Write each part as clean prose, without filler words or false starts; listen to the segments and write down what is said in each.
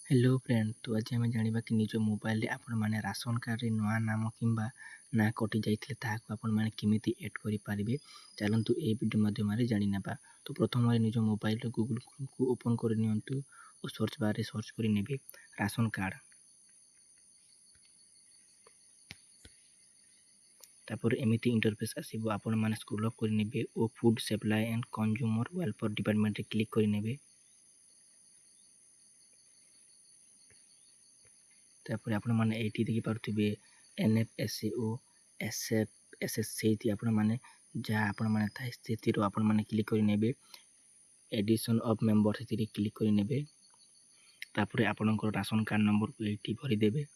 Hello friend, तो आज आम जाना कि निज मोबाइल आपण मैंने राशन कार्ड रे नुआ नाम कि ना कटि जाइए आपण मैंने केमिति एड करें। चलतु ए वीडियो माध्यम जाना। तो प्रथम निज मोबाइल गूगल क्रोम को ओपन कर नियंतु और सर्च बार सर्च कर ने राशन कार्ड। तापर एमिति इंटरफेस आसीबो आपण माने स्क्रॉल अप कर ने और food supply and consumer welfare department रे क्लिक कर ने। तापर आपण माने एटी देखि पारथिबे NFSAO SFSS आपण माने जहाँ आपण माने थाए स्थिति रो आपण माने क्लिक कर नेबे। एडिशन ऑफ मेंबर से क्लिक कर नेबे। तापर आपनकर राशन कार्ड नंबर को एटी भरी देबे।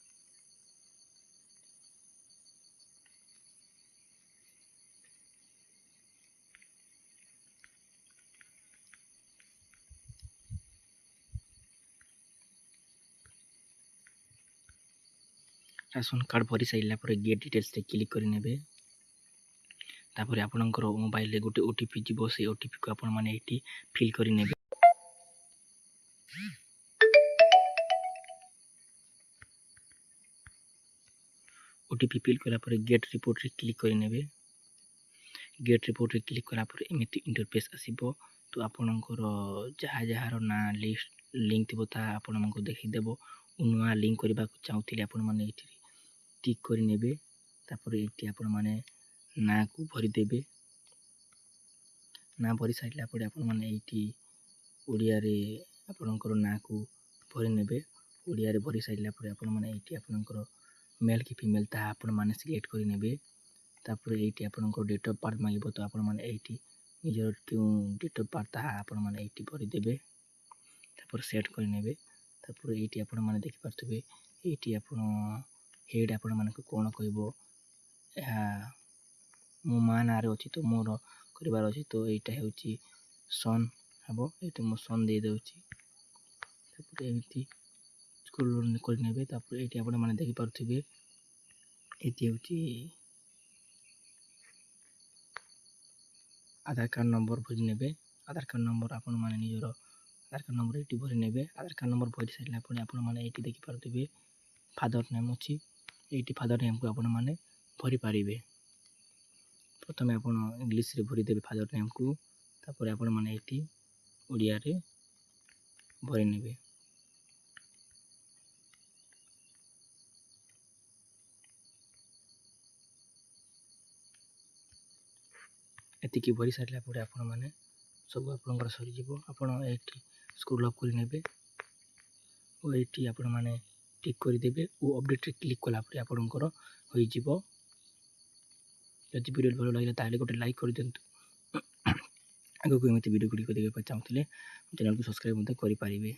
राशन कार्ड भरी साइला पर गेट डिटेल्स रे क्लिक कर नेबे। तापर आपनकर मोबाइल रे गोटे ओटीपी जीवो से ओटीपी को आपण माने एटी फिल कर नेबे। ओटीपी फिल कला पर गेट रिपोर्ट रे क्लिक कर नेबे। गेट रिपोर्ट रे क्लिक कला पर एमिति इंटरफेस आसीबो। तो आपनकर जहाँ जहाँ ना लिस्ट लिंक थिबो ता आपण हमको देखि देबो। नुआ लिंक करबा को चाहूतिले आपण माने एटी टिक कर नेबे। तापर एटी आपण माने ना को भरी देबे। ना भरी साइला पर आपण माने एटी ओडिया रे आपनकर ना को भरी नेबे। ओडिया रे भरी साइला पर आपण माने एटी आपनकर मेल कि फीमेल ता आपण माने सिलेक्ट कर नेबे। तापर एटी आपनकर डेट ऑफ बर्थ मागिबो तो आपण माने एटी निजर क्यों डेट ऑफ बर्थ ता आपण माने एटी भरी देबे। तापर सेट कर नेबे। तापर एटी आपण माने देखि पारथबे एटी आपण हेड आपण माने को कोन कहबो मो मान आरे अछि तो मोर करिवार अछि तो एटा हेउची सन हबो। एटा मो सन दे देउची। तापर एमिति स्क्रॉल कर नेबे। तापर एटी आपण माने देखि पारथबे एटी हेउची आधार कार्ड नंबर भरि नेबे। आधार कार्ड नंबर आपण माने निजर आधार कार्ड नंबर एटी भरि नेबे। आधार कार्ड नंबर भरि साइला पर आपण माने एटी देखि पारथबे फादर नेम अछि। एटी फादर नेम को आपण माने भरि पारिबे। प्रथमे आपण इंग्लिश रे भरि देबे फादर नेम को। तापर आपण माने एटी ओडिया रे भरि नेबे। एतिकी भरि साइला पर आपण माने सब आपनकर सरी जीवो। आपण एटी स्क्रॉल अप कर नेबे और एटी आपण माने टिक कर देबे और अपडेट रे क्लिक कला पर आपनकर होई जीवो। यदि वीडियो भल लागिला ताले गोटे लाइक कर दियंतु। आगो को एमिति वीडियो गुडी को देखबा चाहूतिले चैनल को सब्सक्राइब मते करि पारिबे।